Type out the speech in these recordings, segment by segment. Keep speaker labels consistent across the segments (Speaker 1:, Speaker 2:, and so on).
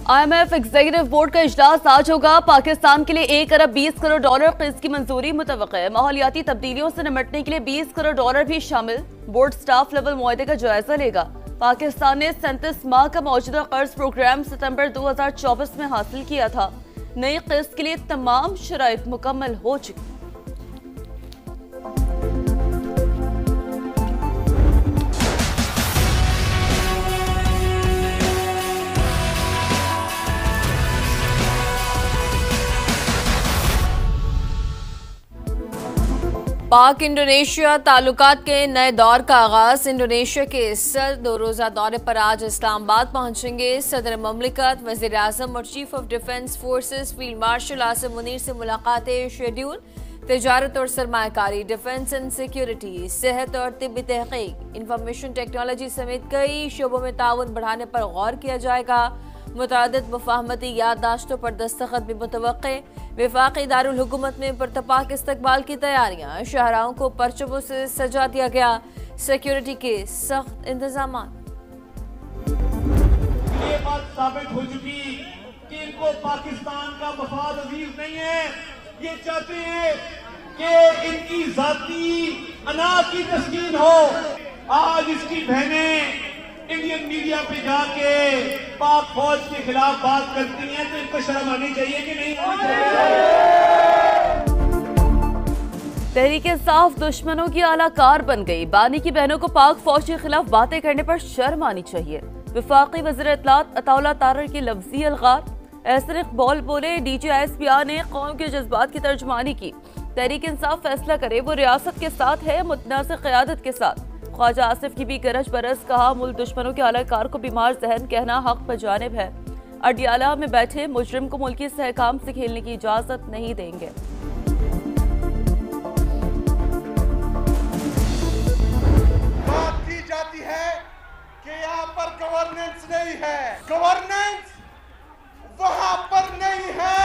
Speaker 1: IMF executive board का इजलास आज होगा। पाकिस्तान के लिए 1 अरब 20 करोड़ डॉलर कर्ज की मंजूरी मुतवक्किल है। माहौलियाती तब्दीलियों से निपटने के लिए 20 करोड़ डॉलर भी शामिल। बोर्ड स्टाफ लेवल मुआहदे का जायजा लेगा। पाकिस्तान ने 37 माह का मौजूदा कर्ज प्रोग्राम सितंबर 2024 में हासिल किया था। नई किस्त के लिए तमाम शराइत मुकम्मल हो चुकी। पाक इंडोनेशिया ताल्लुकात के नए दौर का आगाज। इंडोनेशिया के सदर 2 रोज़ा दौरे पर आज इस्लामाबाद पहुंचेंगे। सदर ममलिकत, वज़ीर आज़म और chief of defence forces field marshal Asim Munir से मुलाकातें शेड्यूल। तिजारत और सरमायाकारी, डिफेंस एंड सिक्योरिटी, सेहत और तिब्बी तहकीक, इंफॉर्मेशन टेक्नोलॉजी समेत कई शोबों में ताउन बढ़ाने पर गौर किया जाएगा। मुतादिद मुफाहमती याददाश्तों पर दस्तखत भी मुतवक्के। वफाकी दारुल हुकूमत में पुरतपाक इस्तकबाल की तैयारियां। शहराओं को परचमों से सजा दिया गया। सिक्योरिटी के सख्त इंतजाम।
Speaker 2: ये बात साबित हो चुकी कि इनको पाकिस्तान का मफाद अजीज नहीं है। ये चाहते हैं कि इनकी जाती अना की तस्कीन हो। आज इसकी बहनें इंडियन मीडिया पे जाके पाक फौज के खिलाफ बात करती हैं, तो इनको शर्म आनी चाहिए कि नहीं आनी चाहिए?
Speaker 1: तहरीक इंसाफ दुश्मनों की आलाकार बन गई। बानी की बहनों को पाक फौज के खिलाफ बातें करने पर शर्म आनी चाहिए। वफाकी वज़ीर इत्तलात अताउल्लाह तारर की लफ्जी अलगार। एहसन इकबाल बोले, DGISPR ने कौम के जज्बात की तर्जुमानी की। तहरीक इंसाफ फैसला करे, वो रियासत के साथ है, मुतनाज़िर क़यादत के साथ। ख्वाजा आसिफ की भी गरज बरस। कहा, मुल्क दुश्मनों के आलाकार को बीमार जहन कहना हक बजानिब है। अडियाला में बैठे मुजरिम को मुल्की सहकाम से खेलने की इजाजत नहीं देंगे।
Speaker 3: बात की जाती है कि यहाँ पर गवर्नेंस नहीं है। गवर्नेंस वहां पर नहीं है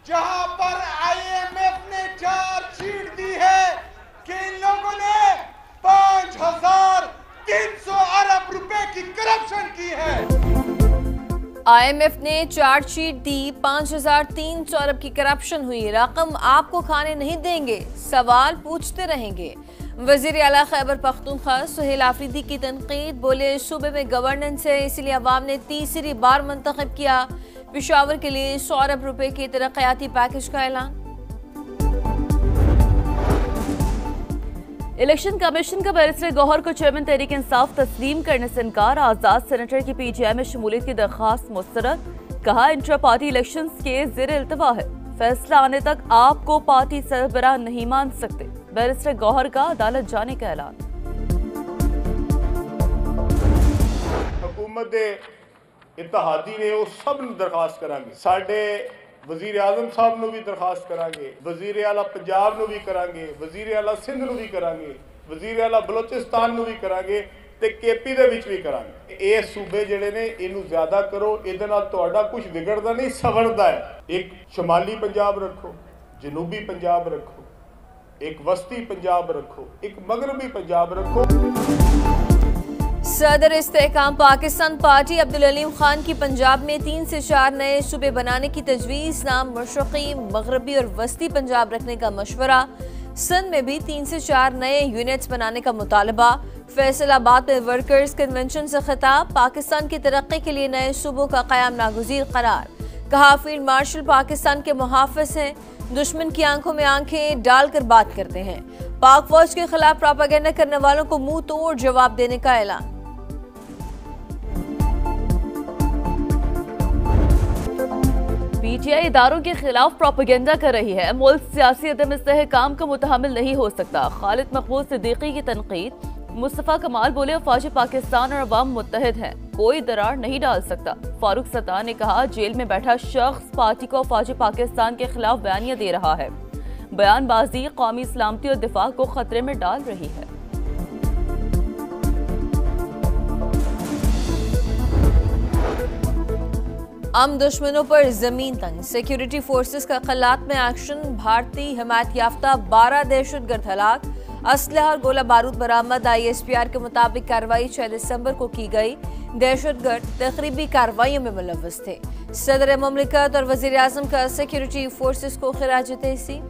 Speaker 3: जहां पर IMF ने चार्जशीट दी है कि इन लोगों ने 5300 अरब रुपए की करप्शन की है।
Speaker 1: IMF ने चार्जशीट दी, 5300 अरब की करप्शन हुई। रकम आपको खाने नहीं देंगे, सवाल पूछते रहेंगे। वजीर आला खैबर पख्तूनख्वा सुहेल आफरीदी की तनकीद। बोले, सूबे में गवर्नेंस है, इसलिए अवाम ने तीसरी बार मुंतखब किया। पेशावर के लिए 100 अरब रुपए के तरक्याती पैकेज का ऐलान। इलेक्शन कमीशन का बैरिस्टर गौहर को चेयरमैन तहरीक इंसाफ तस्लीम करने से इनकार। आजाद सेनेटर की PTI में शमूलियत की दरख्वास्त मुस्तरद। कहा, इंट्रा पार्टी इलेक्शन के ज़ेर इल्तवा है, फैसला आने तक आपको पार्टी सरबराह नहीं मान सकते। बैरिस्टर गौहर का अदालत जाने का ऐलान।
Speaker 4: हुकूमत इत्तेहादी ने वो सब दरखास्त करांगे। साडे वजीर आजम साहब नूं भी दरखास्त करांगे, वजीर आला पंजाब नूं भी करांगे, वजीर आला सिंध नूं भी करांगे, वजीर आला बलोचिस्तान नूं भी करांगे ते KP दे विच भी करांगे। ये सूबे जिहड़े ने इनू ज्यादा करो, इहदे नाल तुहाडा कुछ बिगड़दा नहीं, सवरदा है। एक शुमाली पंजाब रखो, जनूबी पंजाब रखो, एक वस्ती पंजाब रखो, एक मगरबी पंजाब रखो।
Speaker 1: सदर इस्तेहकाम पाकिस्तान पार्टी अब्दुल अलीम खान की पंजाब में 3 से 4 नए सूबे बनाने की तजवीज़। नाम मशरक़ी, मगरबी और वस्ती पंजाब रखने का मशवरा। सिंध में भी 3 से 4 नए यूनिट्स बनाने का मुतालबा। फैसलाबाद में वर्कर्स कन्वेंशन से खिताब। पाकिस्तान की तरक्की के लिए नए सूबों का क़याम नागुज़ीर करार। कहा, फील्ड मार्शल पाकिस्तान के मुहाफ़िज़ हैं, दुश्मन की आंखों में आंखें डालकर बात करते हैं। पाक फौज के खिलाफ प्रोपेगेंडा करने वालों को मुंह तोड़ जवाब देने का ऐलान। PTI इदारों के खिलाफ प्रोपेगेंडा कर रही है, मुल्क सियासी अदम इस्तेहकाम का मुतहम्मिल नहीं हो सकता। खालिद मकबूल सिद्दीकी की तनकीद। मुस्तफ़ा कमाल बोले, अफवाज पाकिस्तान और अवाम मुत्तहिद हैं, कोई दरार नहीं डाल सकता। फारूक सत्तार ने कहा, जेल में बैठा शख्स पार्टी को अफवाज पाकिस्तान के खिलाफ बयानियां दे रहा है। बयानबाजी कौमी सलामती और दिफा को खतरे में डाल रही है। आम दुश्मनों पर जमीन तंग। सिक्योरिटी फोर्सेस का खलात में एक्शन। भारतीय हिमायत याफ्ता 12 दहशतगर्द हलाक। असलहा और गोला बारूद बरामद। ISPR के मुताबिक कार्रवाई 6 दिसंबर को की गई। दहशतगर्द तकरीबी कार्रवाइयों में मुलव्वस थे। सदर ममलिकत और वजीर आजम का सिक्योरिटी फोर्सेस को खिराज तहसीन।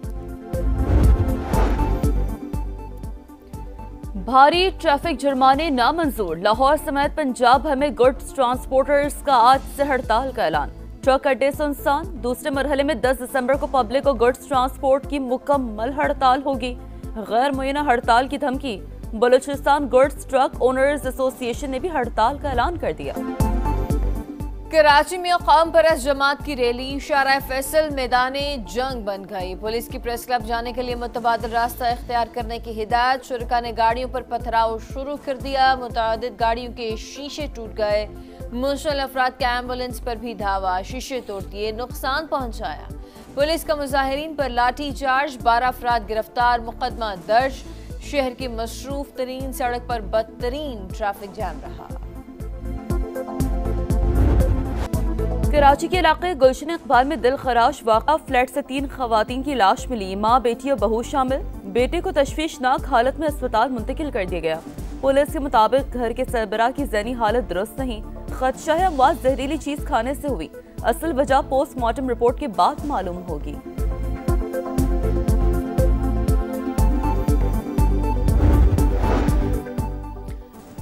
Speaker 5: भारी ट्रैफिक जुर्माने नामंजूर, लाहौर समेत पंजाब भर में गुड्स ट्रांसपोर्टर्स का आज से हड़ताल का ऐलान। ट्रक अड्डे सुनसान, दूसरे मरहले में 10 दिसंबर को पब्लिक और गुड्स ट्रांसपोर्ट की मुकम्मल हड़ताल होगी। गैर मुय्यना हड़ताल की धमकी, Balochistan goods truck owners association ने भी हड़ताल का ऐलान कर दिया।
Speaker 1: कराची में कौम परस्त जमात की रैली शारा फैसल मैदाने जंग बन गई। पुलिस की प्रेस क्लब जाने के लिए मुतबादिल रास्ता इख्तियार करने की हिदायत। शुरका ने गाड़ियों पर पथराव शुरू कर दिया। मुतअद्दिद गाड़ियों के शीशे टूट गए। मुश्किल अफराद के एम्बुलेंस पर भी धावा, शीशे तोड़ दिए, नुकसान पहुंचाया। पुलिस का मुजाहिरीन पर लाठी चार्ज, 12 अफराद गिरफ्तार, मुकदमा दर्ज। शहर की मशरूफ तरीन सड़क पर बदतरीन ट्रैफिक जैम रहा।
Speaker 5: कराची के इलाके गुलशन इकबाल में दिल खराश वाक़ा, फ्लैट से 3 खवातीन की लाश मिली, माँ बेटी और बहू शामिल। बेटे को तशवीशनाक हालत में अस्पताल मुंतकिल कर दिया गया। पुलिस के मुताबिक घर के सरबराह की ज़हनी हालत दुरुस्त नहीं, खदशा है अमवात जहरीली चीज खाने से हुई। असल वजह पोस्टमार्टम रिपोर्ट के बाद मालूम होगी।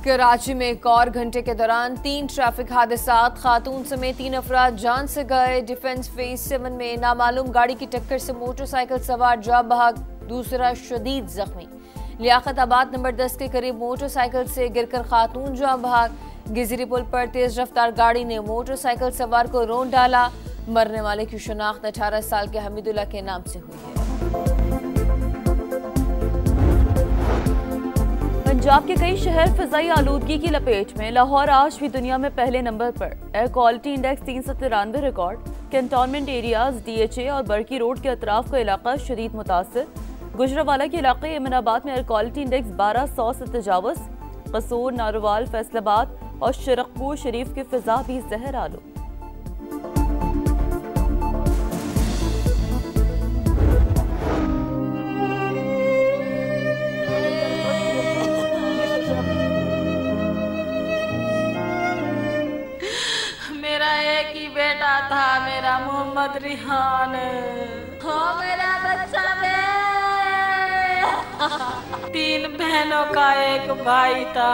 Speaker 1: कराची में एक और घंटे के दौरान 3 ट्रैफिक हादसात, खातून समेत 3 अफराद जान से गए। डिफेंस फेज 7 में नामालूम गाड़ी की टक्कर से मोटरसाइकिल सवार जा बहक, दूसरा शदीद जख्मी। लियाकताबाद नंबर 10 के करीब मोटरसाइकिल से गिरकर खातून जा बहक। गिजरी पुल पर तेज रफ्तार गाड़ी ने मोटरसाइकिल सवार को रौंद डाला। मरने वाले की शनाख्त 18 साल के हमीदुल्ला के नाम से हुई है।
Speaker 5: पंजाब के कई शहर फिजाई आलूदगी की लपेट में। लाहौर आज भी दुनिया में पहले नंबर पर। Air quality index 393 record. Cantonment areas, DHA और बरकी रोड के अतराफ का इलाका शदीद मुतासर। गुजरावाला के इलाके एमनाबाद में एयर क्वालिटी इंडेक्स 1200 से तजावज़। कसूर, नारोवाल, फैसलाबाद और शरकपुर शरीफ की फिजा भी जहर आलू।
Speaker 6: मेरा एक ही बेटा था, मेरा मोहम्मद रिहान। हो मेरा बच्चा बे। 3 बहनों का एक भाई था।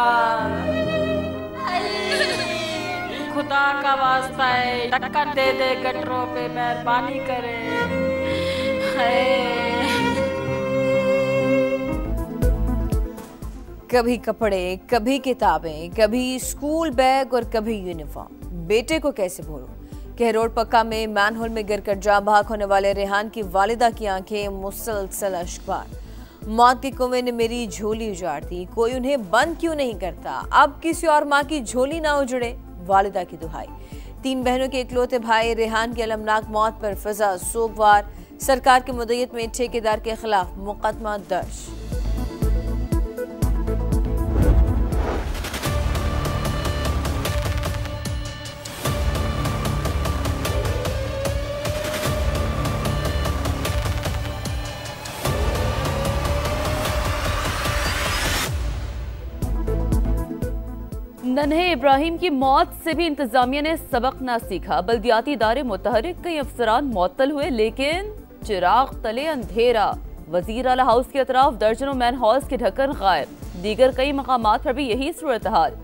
Speaker 6: खुदा का वास्ता है, टक्कर दे दे गटरों पे, मेहरबानी करे।
Speaker 1: कभी कपड़े, कभी किताबें, कभी स्कूल बैग और कभी यूनिफॉर्म। बेटे को कैसे भूलूं? कहरोड पक्का में मैनहोल में गिरकर जा बहक होने वाले रेहान की वालिदा की आंखें मुसलसल अश्कबार। मौत के कुएं ने मेरी झोली उजाड़ दी, कोई उन्हें बंद क्यों नहीं करता? अब किसी और माँ की झोली ना उजड़े, वालिदा की दुहाई। 3 बहनों के इकलौते भाई रेहान की अलमनाक मौत पर फिजा सोगवार। सरकार की मुद्दत में ठेकेदार के खिलाफ मुकदमा दर्ज।
Speaker 5: नन्हे इब्राहिम की मौत से भी इंतजामिया ने सबक ना सीखा। बल्दियाती इदारे मुतहरिक, कई अफसरान मुअत्तल हुए, लेकिन चिराग तले अंधेरा। वजीर आला हाउस के अतराफ दर्जनों मैन हॉल्स के ढक्कन गायब। दीगर कई मकामात पर भी यही सूरत हाल।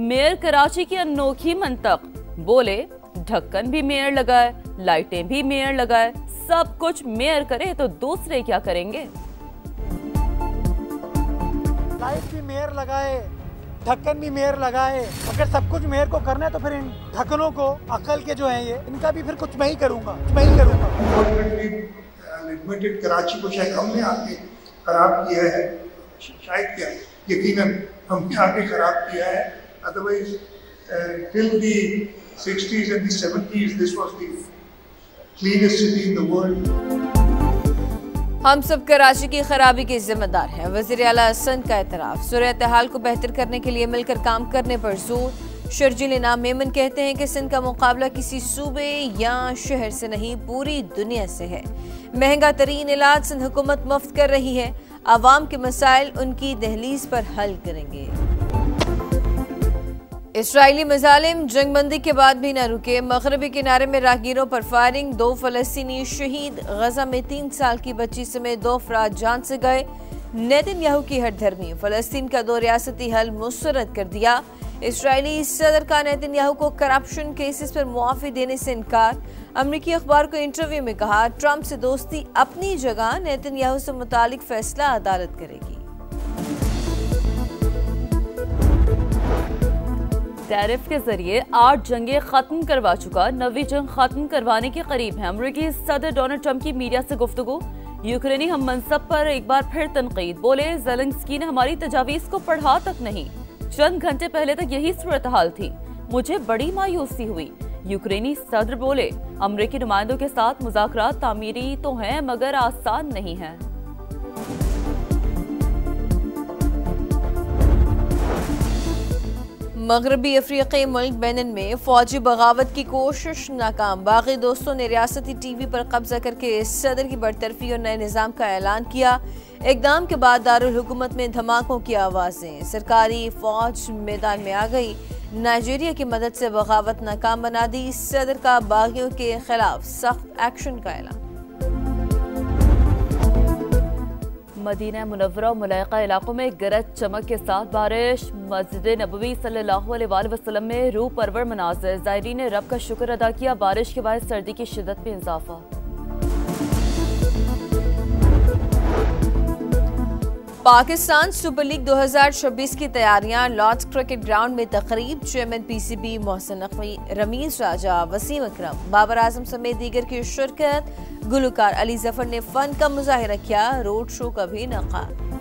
Speaker 5: मेयर कराची की अनोखी मंतक, बोले ढक्कन भी मेयर लगाए, लाइटें भी मेयर लगाए, सब कुछ मेयर करे तो दूसरे क्या करेंगे?
Speaker 7: लाइट भी मेयर लगाए, ढक्कन भी मेयर लगाए। अगर सब कुछ मेयर को करना है तो फिर इन ढक्कनों को, अकल के जो हैं ये, इनका भी फिर कुछ मैं ही करूँगा।
Speaker 8: कराची को शायद हमने आके खराब किया है, शायद क्या यकीनन हमने आके खराब किया है। Otherwise till the 60s and the 70s this was the cleanest city in the world.
Speaker 1: हम सब कराची की खराबी के जिम्मेदार हैं। वज़ीर आला सिंध का एतराफ़। सूरत हाल को बेहतर करने के लिए मिलकर काम करने पर जोर। शर्जील इनाम मेमन कहते हैं कि सिंध का मुकाबला किसी सूबे या शहर से नहीं, पूरी दुनिया से है। महंगा तरीन इलाज सिंध हुकूमत मुफ्त कर रही है। आवाम के मसाइल उनकी दहलीज पर हल करेंगे। इसराइली मजालिम जंगबंदी के बाद भी न रुके। मगरबी किनारे में राहगीरों पर फायरिंग, 2 फलस्तीनी शहीद। गजा में 3 साल की बच्ची समेत 2 अफराद जान से गए। नेतन्याहू की हठधर्मी, फलस्तीन का 2 रियासती हल मुस्तरद कर दिया। इसराइली सदर का नेतन्याहू को करप्शन केसेस पर मुआफी देने से इनकार। अमरीकी अखबार को इंटरव्यू में कहा, ट्रंप से दोस्ती अपनी जगह, नेतन्याहू से मुतालिक फैसला अदालत करेगी।
Speaker 5: टैरिफ के जरिए 8 जंगें खत्म करवा चुका, 9वीं जंग खत्म करवाने के करीब है। अमरीकी सदर डोनाल्ड ट्रंप की मीडिया से गुफ्तगू, यूक्रेनी हम मनसब पर एक बार फिर तनकीद। बोले, ज़ेलेंस्की ने हमारी तजावीज़ को पढ़ा तक नहीं। चंद घंटे पहले तक यही सूरत हाल थी, मुझे बड़ी मायूसी हुई। यूक्रेनी सदर बोले, अमरीकी नुमाइंदों के साथ मुज़ाकरात तामीरी तो हैं मगर आसान नहीं है।
Speaker 1: मगरबी अफ्रीकी मुल्क बेनिन में फौजी बगावत की कोशिश नाकाम। बागी दोस्तों ने रियासती टीवी पर कब्जा करके सदर की बरतरफी और नए निज़ाम का ऐलान किया। इक़दाम के बाद दारुल हुकूमत में धमाकों की आवाज़ें, सरकारी फौज मैदान में आ गई। नाइजीरिया की मदद से बगावत नाकाम बना दी। सदर का बागियों के खिलाफ सख्त एक्शन का ऐलान।
Speaker 5: मदीना मुनव्वरा और मुलाइका इलाकों में गरज चमक के साथ बारिश। मस्जिद नबवी सल्लल्लाहु अलैहि वसल्लम में रूह परवर मनाज़िर, ज़ायरीन ने रब का शुक्र अदा किया। बारिश के बाद सर्दी की शिद्दत में इजाफा।
Speaker 1: पाकिस्तान सुपर लीग 2026 की तैयारियां। लॉर्ड्स क्रिकेट ग्राउंड में तकरीब। चेयरमैन पीसीबी मोहसिन नकवी, रमीज राजा, वसीम अकरम, बाबर आजम समेत दीगर की शिरकत। गुलकार अली जफर ने फन का मुजाहिरा किया। रोड शो का भी इनेकाद।